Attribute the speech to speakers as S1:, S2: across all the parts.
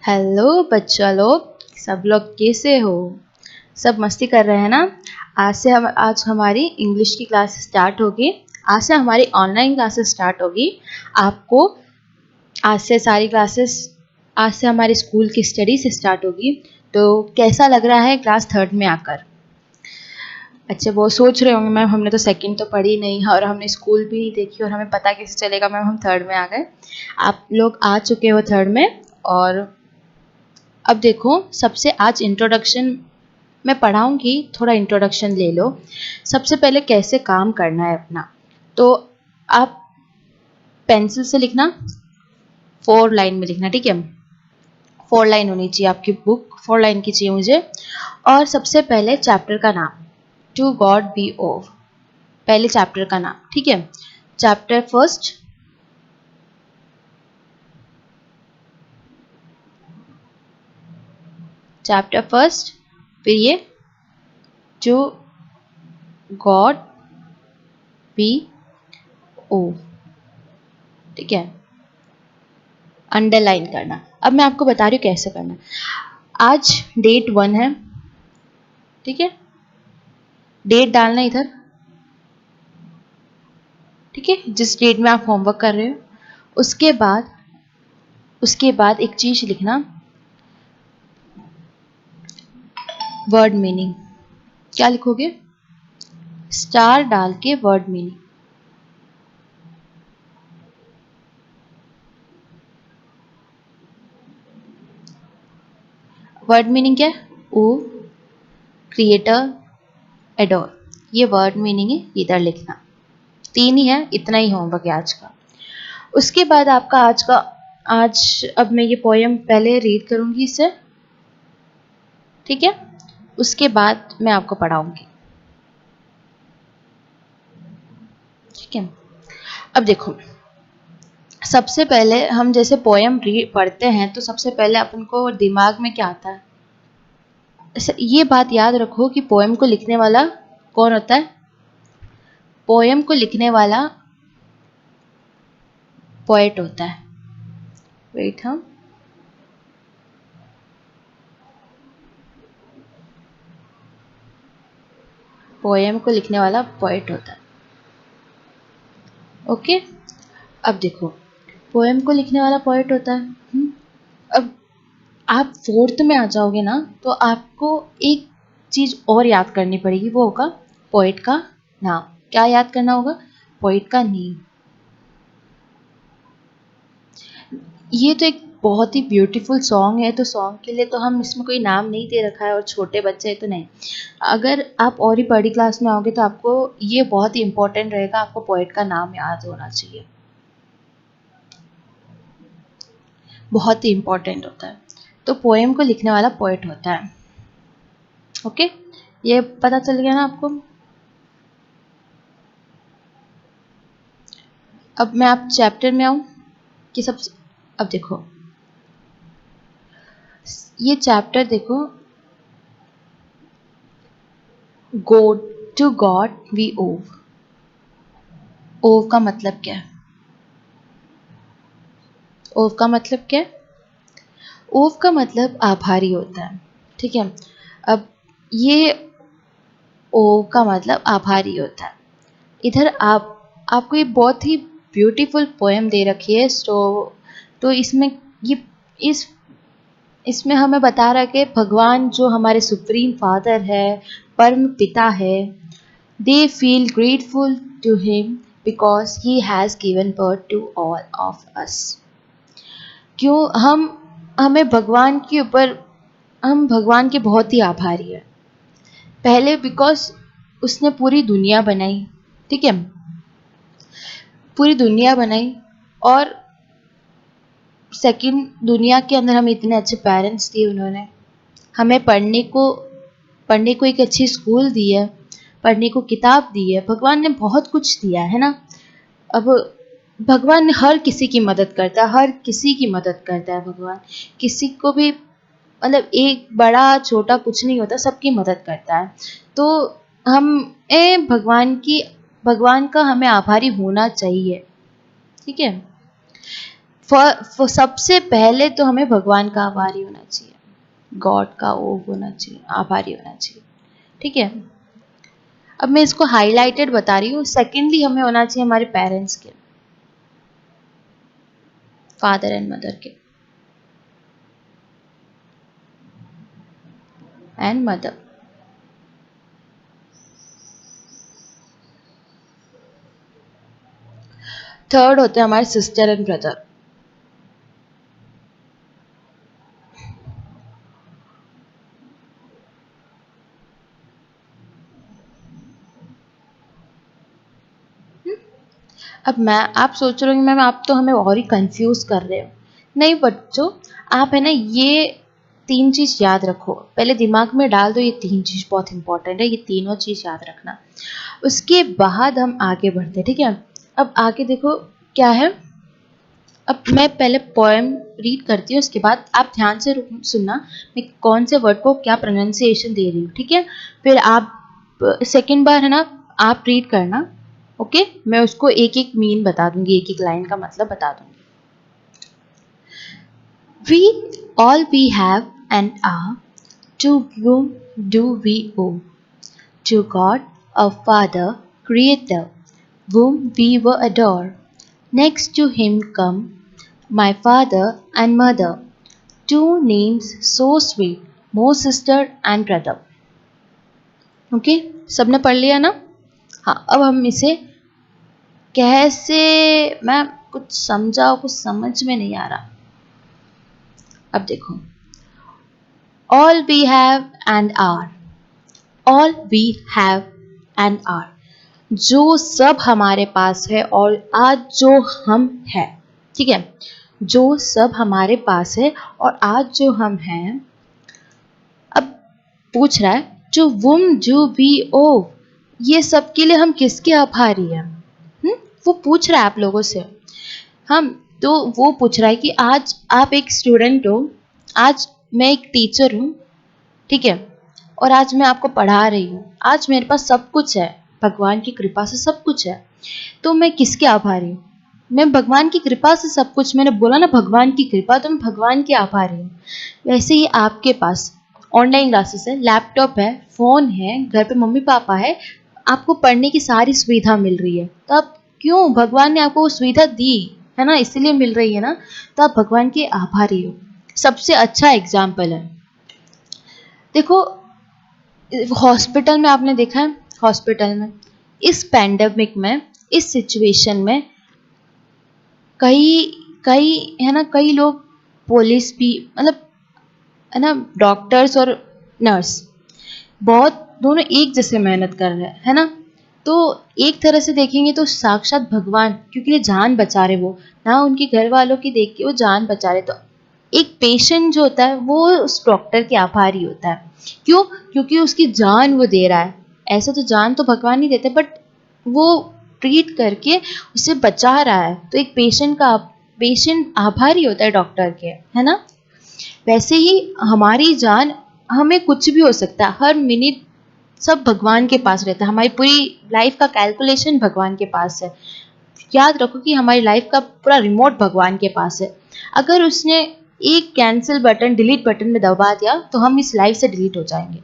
S1: Hello बच्चा लोग, सब लोग कैसे हो? सब मस्ती कर रहे हैं ना? आज हमारी इंग्लिश की क्लास स्टार्ट होगी। आज से हमारी ऑनलाइन क्लासेस स्टार्ट होगी। आपको आज से सारी क्लासेस आज से हमारी स्कूल की स्टडी से स्टार्ट होगी। तो कैसा लग रहा है क्लास थर्ड में आकर? अच्छा, वो सोच रहे होंगे मैम हमने तो सेकंड तो पढ़ी नहीं और हमने स्कूल भी नहीं देखी और हमें पता कैसे चलेगा मैम हम थर्ड में आ गए। आप लोग आ चुके हो थर्ड में। और अब देखो, सबसे आज इंट्रोडक्शन मैं पढ़ाऊंगी, थोड़ा इंट्रोडक्शन ले लो। सबसे पहले कैसे काम करना है अपना, तो आप पेंसिल से लिखना, 4 लाइन में लिखना, ठीक है? 4 लाइन होनी चाहिए आपकी बुक, 4 लाइन की चाहिए मुझे। और सबसे पहले चैप्टर का नाम, टू गॉड बी ओ, पहले चैप्टर का नाम, ठीक है? चैप्टर फर्स्ट, फिर ये टू गॉड बी ओ, ठीक है? अंडरलाइन करना। अब मैं आपको बता रही हूँ कैसे करना। आज डेट 1 है, ठीक है? डेट डालना इधर, ठीक है? जिस डेट में आप होमवर्क कर रहे हो। उसके बाद एक चीज लिखना, वर्ड मीनिंग। क्या लिखोगे? स्टार डाल के वर्ड मीनिंग। वर्ड मीनिंग क्या है? ओ, क्रिएटर, एडोर, ये वर्ड मीनिंग है, इधर लिखना। 3 ही है, इतना ही होमवर्क है आज का। उसके बाद आपका आज अब मैं ये पोयम पहले रीड करूंगी इसे, ठीक है? उसके बाद मैं आपको पढ़ाऊंगी, ठीक है? अब देखो, सबसे पहले हम जैसे पोयम पढ़ते हैं तो सबसे पहले अपन को दिमाग में क्या आता है? ये बात याद रखो कि पोयम को लिखने वाला कौन होता है? पोयम को लिखने वाला पोएट होता है। वेट, हम पोयम को लिखने वाला पोएट होता है। ओके, अब देखो, पोयम को लिखने वाला पोएट होता है। अब आप फोर्थ में आ जाओगे ना, तो आपको एक चीज और याद करनी पड़ेगी, वो होगा पोएट का नाम। क्या याद करना होगा? पोएट का नेम। ये तो एक बहुत ही ब्यूटीफुल सॉन्ग है, तो सॉन्ग के लिए तो हम इसमें कोई नाम नहीं दे रखा है, और छोटे बच्चे हैं तो नहीं। अगर आप और ही बड़ी क्लास में आओगे तो आपको ये बहुत ही इंपॉर्टेंट रहेगा, आपको पोएट का नाम याद होना चाहिए, बहुत ही इंपॉर्टेंट होता है। तो पोएम को लिखने वाला पोएट होता है। ओके, ये पता चल गया ना आपको? अब मैं आप चैप्टर में आऊं कि सब। अब देखो, ये चैप्टर देखो, गो टू गॉड वी ओव। ओव का मतलब क्या है? ओव का मतलब क्या है? ओव का मतलब आभारी होता है, ठीक है? अब ये ओव का मतलब आभारी होता है। इधर आपको ये बहुत ही ब्यूटीफुल पोएम दे रखी है, तो इसमें ये इस इसमें हमें बता रहा है कि भगवान जो हमारे सुप्रीम फादर है, परम पिता है, they feel grateful to him because he has given birth to all of us. क्यों हमें भगवान के ऊपर हम भगवान के बहुत ही आभारी है। पहले बिकॉज उसने पूरी दुनिया बनाई, ठीक है? पूरी दुनिया बनाई। और सेकंड, दुनिया के अंदर हमें इतने अच्छे पेरेंट्स दिए उन्होंने, हमें पढ़ने को एक अच्छी स्कूल दी है, पढ़ने को किताब दी है। भगवान ने बहुत कुछ दिया है ना। अब भगवान हर किसी की मदद करता है, हर किसी की मदद करता है भगवान। किसी को भी, मतलब एक बड़ा छोटा कुछ नहीं होता, सबकी मदद करता है। तो हम भगवान का हमें आभारी होना चाहिए, ठीक है? सबसे पहले तो हमें भगवान का आभारी होना चाहिए, गॉड का वो होना चाहिए, आभारी होना चाहिए। ठीक है, अब मैं इसको हाईलाइटेड बता रही हूँ। सेकेंडली हमें होना चाहिए हमारे पेरेंट्स के, फादर एंड मदर के, एंड मदर। थर्ड होते हैं हमारे सिस्टर एंड ब्रदर। अब मैं आप सोच रहे हो मैम आप तो हमें और ही कंफ्यूज कर रहे हो। नहीं बच्चों, आप है ना ये तीन चीज याद रखो, पहले दिमाग में डाल दो, ये तीन चीज बहुत इंपॉर्टेंट है, ये तीनों चीज याद रखना। उसके बाद हम आगे बढ़ते हैं। ठीक है, अब आगे देखो क्या है। अब मैं पहले पोएम रीड करती हूँ, उसके बाद आप ध्यान से सुनना मैं कौन से वर्ड को क्या प्रोनाउंसिएशन दे रही हूँ। ठीक है, फिर आप सेकंड बार है ना आप रीड करना। ओके, मैं उसको एक एक मीन बता दूंगी, एक एक लाइन का मतलब बता दूंगी। We all we have and are, to whom do we owe? To God, our Father, Creator, whom we will adore. Next to Him come my father and mother, two names so sweet, more sister and brother. Okay, सबने पढ़ लिया ना? हाँ, अब हम इसे कैसे, मैं कुछ समझाओ, कुछ समझ में नहीं आ रहा। अब देखो, all we have and are, all we have and are, जो सब हमारे पास है और आज जो हम हैं। ठीक है, जो सब हमारे पास है और आज जो हम हैं। अब पूछ रहा है to whom do we owe, ये सब के लिए हम किसके आभारी हैं? वो पूछ रहा है आप लोगों से। हम तो वो पूछ रहा है कि आज आप एक स्टूडेंट हो, आज मैं एक टीचर हूँ। ठीक है, और आज मैं आपको पढ़ा रही हूँ, आज मेरे पास सब कुछ है, भगवान की कृपा से सब कुछ है, तो मैं किसके आभारी हूँ? मैं भगवान की कृपा से सब कुछ, मैंने बोला ना भगवान की कृपा, तो मैं भगवान के आभारी हूँ। वैसे ही आपके पास ऑनलाइन क्लासेस है, लैपटॉप है, फ़ोन है, घर पे मम्मी पापा है, आपको पढ़ने की सारी सुविधा मिल रही है, तो आप क्यों, भगवान ने आपको वो सुविधा दी है ना, इसीलिए मिल रही है ना, तो आप भगवान के आभारी हो। सबसे अच्छा एग्जाम्पल है, देखो हॉस्पिटल में आपने देखा है, हॉस्पिटल में इस पैंडेमिक में, इस सिचुएशन में कई कई है ना, कई लोग, पुलिस भी, मतलब है ना, डॉक्टर्स और नर्स बहुत दोनों एक जैसे मेहनत कर रहे हैं, है ना। तो एक तरह से देखेंगे तो साक्षात भगवान, क्योंकि ये जान बचा रहे, वो ना उनके घर वालों की देख के वो जान बचा रहे, तो एक पेशेंट जो होता है वो उस डॉक्टर के आभारी होता है। क्यों? क्योंकि उसकी जान वो दे रहा है। ऐसा तो जान तो भगवान ही देते, बट वो ट्रीट करके उसे बचा रहा है, तो एक पेशेंट आभारी होता है डॉक्टर के, है ना। वैसे ही हमारी जान, हमें कुछ भी हो सकता है, हर मिनट सब भगवान के पास रहता है, हमारी पूरी लाइफ का कैलकुलेशन भगवान के पास है। याद रखो कि हमारी लाइफ का पूरा रिमोट भगवान के पास है। अगर उसने एक कैंसिल बटन, डिलीट बटन में दबा दिया तो हम इस लाइफ से डिलीट हो जाएंगे,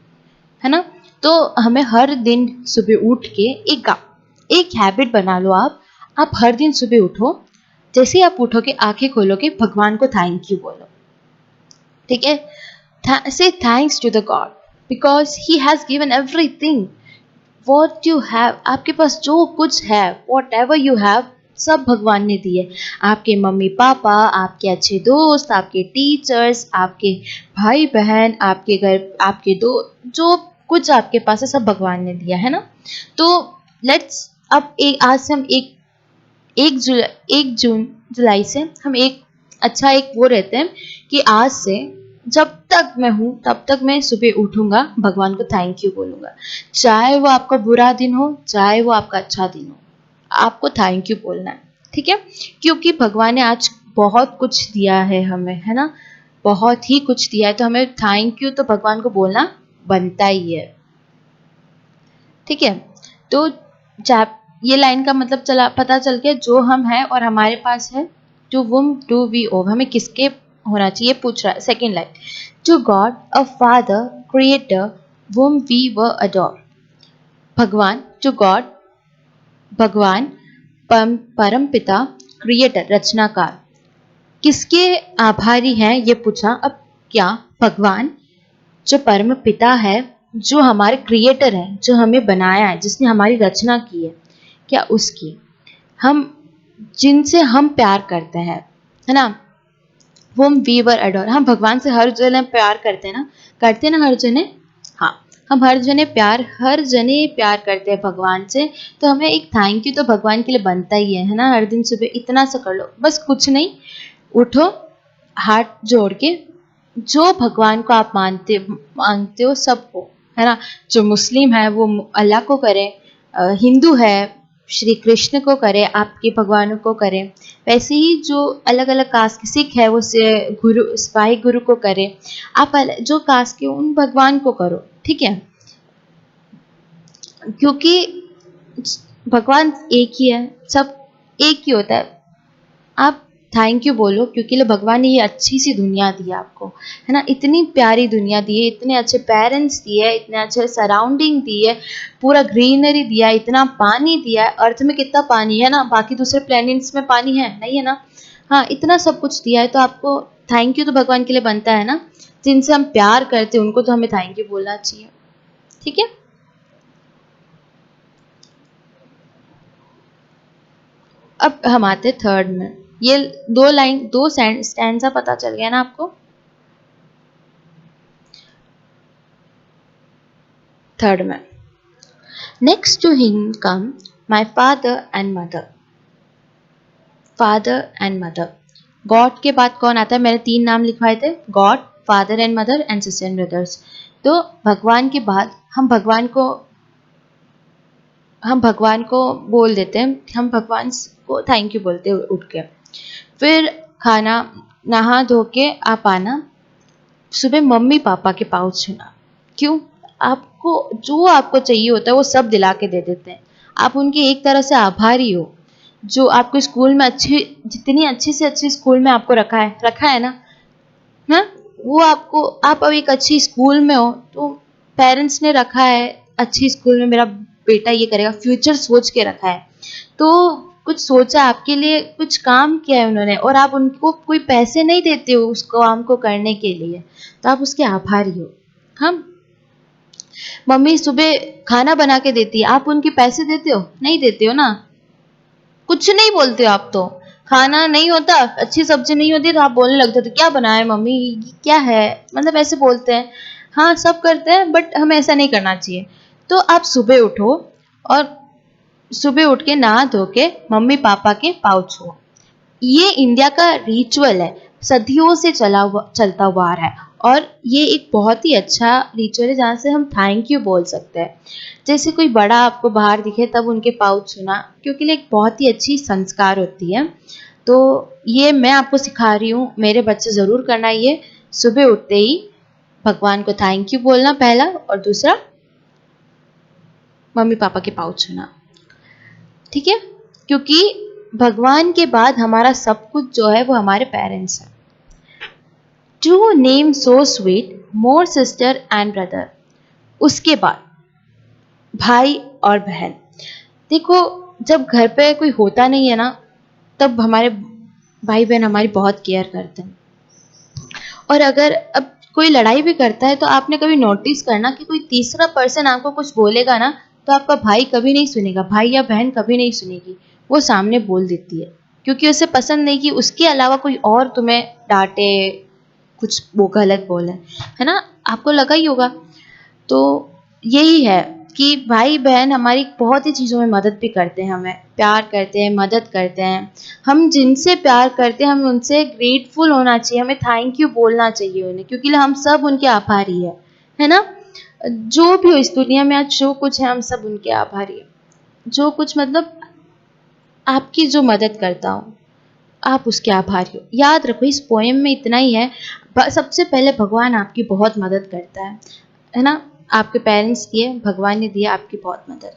S1: है ना। तो हमें हर दिन सुबह उठ के एक हैबिट बना लो। आप हर दिन सुबह उठो, जैसे ही आप उठोगे, आंखें खोलोगे, भगवान को थैंक यू बोलो। ठीक है, say thanks to the God because he has given everything what you have. आपके पास जो कुछ है, वॉट एवर यू हैव, सब भगवान ने दिए। आपके मम्मी पापा, आपके अच्छे दोस्त, आपके टीचर्स, आपके भाई बहन, आपके घर, आपके दो, जो कुछ आपके पास है सब भगवान ने दिया, है ना। तो लेट्स, अब एक आज से हम एक जून जुलाई से हम एक अच्छा एक वो रहते हैं कि आज से जब तक मैं हूँ तब तक मैं सुबह उठूंगा, भगवान को थैंक यू बोलूंगा, चाहे वो आपका बुरा दिन हो, चाहे वो आपका अच्छा दिन हो, आपको थैंक यू बोलना है। ठीक है, क्योंकि भगवान ने आज बहुत कुछ दिया है हमें, है ना, बहुत ही कुछ दिया है, तो हमें थैंक यू तो भगवान को बोलना बनता ही है। ठीक है, तो ये लाइन का मतलब चला, पता चल गया, जो हम हैं और हमारे पास है, to whom do we owe, हमें किसके होना चाहिए पूछ रहा है। Second line, to God a father creator whom we were adore, भगवान, टू गॉड भगवान, परम पिता, क्रिएटर रचनाकार, किसके आभारी हैं ये पूछा। अब क्या भगवान जो परम पिता है, जो हमारे क्रिएटर है, जो हमें बनाया है, जिसने हमारी रचना की है, क्या उसकी, हम जिनसे हम प्यार करते हैं, है ना, whom we were adore, हम भगवान से हर जने प्यार करते हैं ना हर जने, हाँ हम हर जने प्यार करते हैं भगवान से, तो हमें एक थैंक यू तो भगवान के लिए बनता ही है ना। हर दिन सुबह इतना सा कर लो, बस कुछ नहीं, उठो हाथ जोड़ के, जो भगवान को आप मानते हो सबको, है ना, जो मुस्लिम है वो अल्लाह को करे, हिंदू है श्री कृष्ण को करे, आपके भगवानों को करे, वैसे ही जो अलग अलग कास्ट के सिख है वो गुरु सिपाही गुरु को करे, आप जो कास्ट के उन भगवान को करो, ठीक है, क्योंकि भगवान एक ही है, सब एक ही होता है। आप थैंक यू बोलो क्योंकि भगवान ने ये अच्छी सी दुनिया दी है आपको, है ना, इतनी प्यारी दुनिया दी है, इतने अच्छे पेरेंट्स दिए है, इतने अच्छे सराउंडिंग दी है, पूरा ग्रीनरी दिया है, इतना पानी दिया है। अर्थ में कितना पानी है ना, बाकी दूसरे प्लैनेट्स में पानी है नहीं, है ना, हाँ इतना सब कुछ दिया है, तो आपको थैंक यू तो भगवान के लिए बनता है ना। जिनसे हम प्यार करते हैं उनको तो हमें थैंक यू बोलना चाहिए, ठीक है। अब हम आते थर्ड में, ये दो स्टैंजा पता चल गया ना आपको। थर्ड में, next to him come my father and mother, father and mother, God के बाद कौन आता है, मैंने 3 नाम लिखवाए थे, God, father and mother and sister and brothers. तो भगवान के बाद हम भगवान को बोल देते हैं, हम भगवान को थैंक यू बोलते हैं उठ के। फिर खाना नहा धो के आप आना, सुबह मम्मी पापा के पाँव छूना, क्यों, आपको जो आपको चाहिए होता है वो सब दिला के दे देते हैं, आप उनके एक तरह से आभारी हो। जो आपको स्कूल में जितनी अच्छी से अच्छी स्कूल में आपको रखा है ना, हाँ वो आपको, आप अब एक अच्छी स्कूल में हो तो पेरेंट्स ने रखा है अच्छी स्कूल में, मेरा बेटा ये करेगा, फ्यूचर सोच के रखा है, तो कुछ सोचा आपके लिए, कुछ काम किया है उन्होंने, और आप उनको कोई पैसे नहीं देते हो उस काम को करने के लिए, तो आप उसके आभारी हो। हम मम्मी सुबह खाना बना के देती है, आप उनके पैसे देते हो, नहीं देते हो ना, कुछ नहीं बोलते हो आप तो, खाना नहीं होता, अच्छी सब्जी नहीं होती तो आप बोलने लगते हो तो क्या बनाया मम्मी, क्या है, मतलब ऐसे बोलते हैं। हाँ सब करते हैं बट हमें ऐसा नहीं करना चाहिए। तो आप सुबह उठो और सुबह उठ के नहा धो के मम्मी पापा के पाँव छुओ, ये इंडिया का रिचुअल है, सदियों से चलता हुआ आ रहा है, और ये एक बहुत ही अच्छा रिचुअल है जहाँ से हम थैंक यू बोल सकते हैं। जैसे कोई बड़ा आपको बाहर दिखे तब उनके पाँव छूना, क्योंकि एक बहुत ही अच्छी संस्कार होती है। तो ये मैं आपको सिखा रही हूँ, मेरे बच्चे ज़रूर करना, ये सुबह उठते ही भगवान को थैंक यू बोलना पहला, और दूसरा मम्मी पापा के पाँव छूना, ठीक है, क्योंकि भगवान के बाद हमारा सब कुछ जो है वो हमारे पेरेंट्स हैं। To name so sweet more sister and brother, उसके बाद भाई और बहन। देखो जब घर पे कोई होता नहीं है ना, तब हमारे भाई बहन हमारी बहुत केयर करते हैं, और अगर अब कोई लड़ाई भी करता है तो आपने कभी नोटिस करना कि कोई तीसरा पर्सन आपको कुछ बोलेगा ना, तो आपका भाई कभी नहीं सुनेगा, भाई या बहन कभी नहीं सुनेगी, वो सामने बोल देती है, क्योंकि उसे पसंद नहीं कि उसके अलावा कोई और तुम्हें डांटे, कुछ वो गलत बोले, है ना, आपको लगा ही होगा। तो यही है कि भाई बहन हमारी बहुत ही चीज़ों में मदद भी करते हैं, हमें प्यार करते हैं, मदद करते हैं। हम जिनसे प्यार करते हैं हम उनसे ग्रेटफुल होना चाहिए, हमें थैंक यू बोलना चाहिए उन्हें, क्योंकि हम सब उनके आभारी है ना। जो भी हो इस दुनिया में आज जो कुछ है हम सब उनके आभारी हैं, जो कुछ मतलब आपकी जो मदद करता हो आप उसके आभारी हो। याद रखो इस पोएम में इतना ही है, सबसे पहले भगवान आपकी बहुत मदद करता है ना, आपके पेरेंट्स दिए, भगवान ने दिया आपकी बहुत मदद।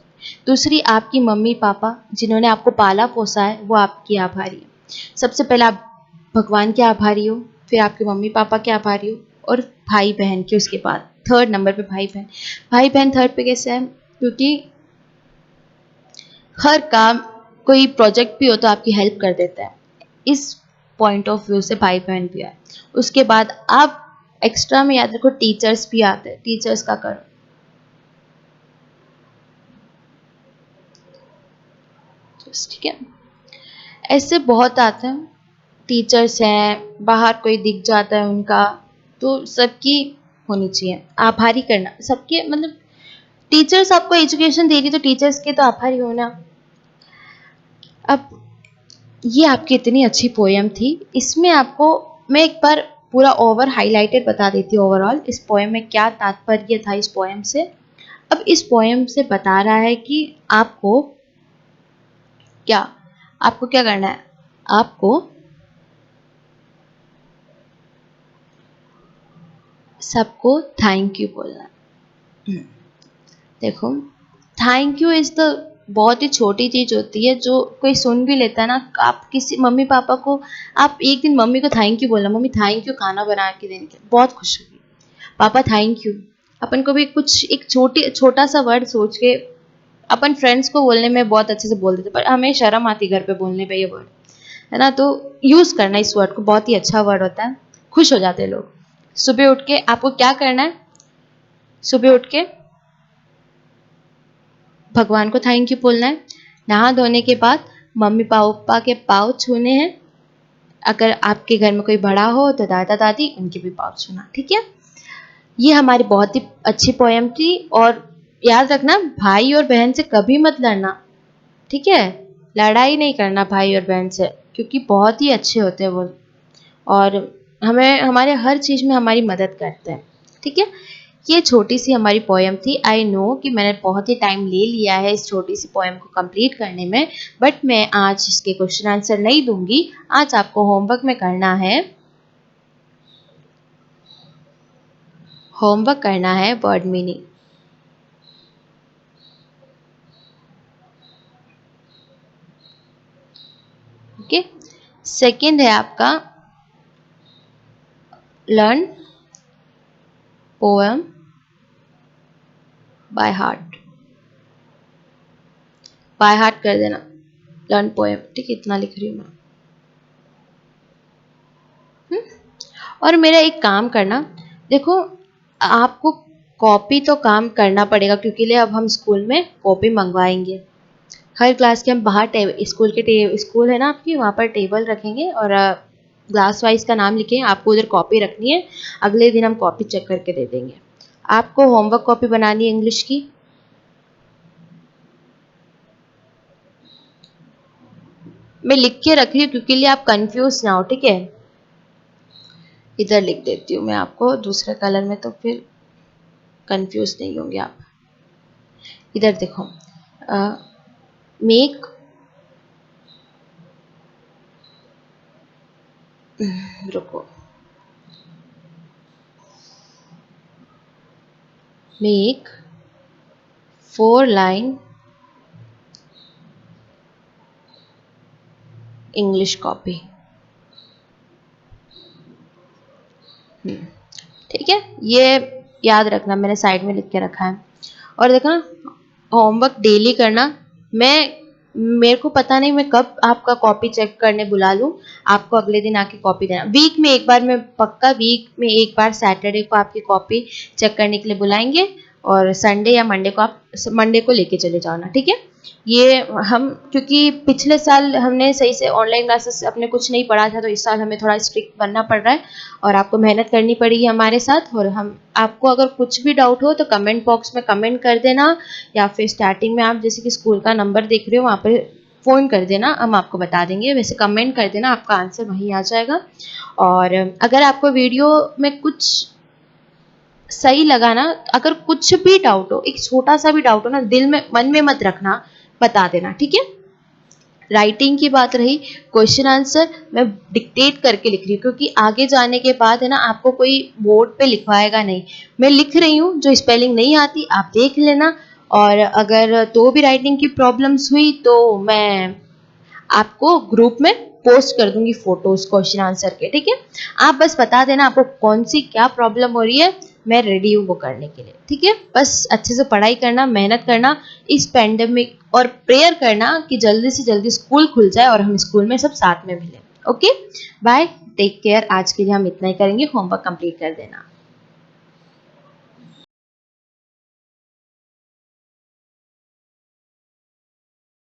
S1: दूसरी आपकी मम्मी पापा जिन्होंने आपको पाला पोसा है वो आपकी आभारी है। सबसे पहले आप भगवान के आभारी हो, फिर आपके मम्मी पापा के आभारी हो, और भाई बहन के उसके बाद थर्ड नंबर पे भाई बहन। भाई बहन थर्ड पे कैसे है? क्योंकि हर काम, कोई प्रोजेक्ट भी हो तो आपकी हेल्प कर देता है, इस पॉइंट ऑफ व्यू से भाई बहन भी है। उसके बाद आप एक्स्ट्रा में याद रखो टीचर्स भी आते हैं, टीचर्स का करो। ठीक है, ऐसे बहुत आते हैं, टीचर्स हैं, बाहर कोई दिख जाता है उनका, तो सबकी होनी चाहिए आभारी करना सबके, मतलब टीचर्स आपको एजुकेशन दे रही तो टीचर्स के तो आभारी होना। अब ये आपकी इतनी अच्छी पोयम थी, इसमें आपको मैं एक बार पूरा ओवर हाईलाइटेड बता देती हूँ ओवरऑल इस पोयम में क्या तात्पर्य था इस पोयम से। अब इस पोयम से बता रहा है कि क्या आपको क्या करना है, आपको सबको थैंक यू बोलना है। देखो, थैंक यू इज द बहुत ही छोटी चीज होती है जो कोई सुन भी लेता है ना। आप किसी मम्मी पापा को, आप एक दिन मम्मी को थैंक यू बोलना, मम्मी थैंक यू खाना बना के देने के, बहुत खुश होगी। पापा थैंक यू। अपन को भी कुछ एक छोटा सा वर्ड सोच के अपन फ्रेंड्स को बोलने में बहुत अच्छे से बोल देते, पर हमें शर्म आती घर पे बोलने पे ये वर्ड, है ना। तो यूज करना इस वर्ड को, बहुत ही अच्छा वर्ड होता है, खुश हो जाते हैं लोग। सुबह उठ के आपको क्या करना है, सुबह उठ के भगवान को थैंक यू बोलना है। नहा धोने के बाद मम्मी पापा के पाँव छूने हैं, अगर आपके घर में कोई बड़ा हो तो दादा दादी, उनके भी पाँव छूना। ठीक है, ये हमारी बहुत ही अच्छी पोयम थी। और याद रखना, भाई और बहन से कभी मत लड़ना, ठीक है। लड़ाई नहीं करना भाई और बहन से, क्योंकि बहुत ही अच्छे होते हैं वो, और हमें हमारे हर चीज़ में हमारी मदद करते हैं। ठीक है, ये छोटी सी हमारी पोयम थी। आई नो कि मैंने बहुत ही टाइम ले लिया है इस छोटी सी पोयम को कंप्लीट करने में, बट मैं आज इसके क्वेश्चन आंसर नहीं दूंगी। आज आपको होमवर्क में करना है, होमवर्क करना है वर्ड मीनिंग। ओके, सेकंड है आपका learn poem by heart. By heart कर देना, लर्न पोएम। ठीक है, इतना लिख रही हूँ मैं। और मेरा एक काम करना, देखो आपको कॉपी तो काम करना पड़ेगा, क्योंकि लिए अब हम स्कूल में कॉपी मंगवाएंगे। हर क्लास के हम बाहर स्कूल है ना आपकी, वहाँ पर टेबल रखेंगे और क्लास वाइज का नाम लिखें, आपको उधर कॉपी रखनी है। अगले दिन हम कॉपी चेक करके दे देंगे। आपको होमवर्क कॉपी बनानी है इंग्लिश की, मैं लिख के रख रही हूँ क्योंकि लिए आप कंफ्यूज ना हो। ठीक है, इधर लिख देती हूँ मैं आपको दूसरे कलर में, तो फिर कंफ्यूज नहीं होंगे आप। इधर देखो, मेक, रुको, मेक 4 लाइन इंग्लिश कॉपी। ठीक है, ये याद रखना, मैंने साइड में लिख के रखा है। और देखना, होमवर्क डेली करना। मेरे को पता नहीं मैं कब आपका कॉपी चेक करने बुला लूँ, आपको अगले दिन आके कॉपी देना। वीक में एक बार, मैं पक्का वीक में एक बार सैटरडे को आपकी कॉपी चेक करने के लिए बुलाएंगे, और संडे या मंडे को आप मंडे को लेके चले जाओ ना। ठीक है, ये हम, क्योंकि पिछले साल हमने सही से ऑनलाइन क्लासेस अपने कुछ नहीं पढ़ा था, तो इस साल हमें थोड़ा स्ट्रिक्ट बनना पड़ रहा है और आपको मेहनत करनी पड़ेगी हमारे साथ। और हम आपको अगर कुछ भी डाउट हो तो कमेंट बॉक्स में कमेंट कर देना, या फिर स्टार्टिंग में आप जैसे कि स्कूल का नंबर देख रहे हो वहाँ पर फ़ोन कर देना, हम आपको बता देंगे। वैसे कमेंट कर देना, आपका आंसर वहीं आ जाएगा। और अगर आपको वीडियो में कुछ सही लगा ना, अगर कुछ भी डाउट हो, एक छोटा सा भी डाउट हो ना, दिल में मन में मत रखना, बता देना। ठीक है, राइटिंग की बात रही, क्वेश्चन आंसर मैं डिक्टेट करके लिख रही हूँ, क्योंकि आगे जाने के बाद है ना, आपको कोई बोर्ड पे लिखवाएगा नहीं। मैं लिख रही हूँ, जो स्पेलिंग नहीं आती आप देख लेना, और अगर तो भी राइटिंग की प्रॉब्लम्स हुई तो मैं आपको ग्रुप में पोस्ट कर दूंगी फोटोज क्वेश्चन आंसर के, ठीक है। आप बस बता देना आपको कौन सी क्या प्रॉब्लम हो रही है, मैं रेडी हूँ वो करने के लिए, ठीक है। बस अच्छे से पढ़ाई करना, मेहनत करना इस पेंडेमिक, और प्रेयर करना कि जल्दी से जल्दी स्कूल खुल जाए और हम स्कूल में सब साथ में मिलें। Okay, bye, take care. आज के लिए हम इतना ही करेंगे, होमवर्क कंप्लीट कर देना।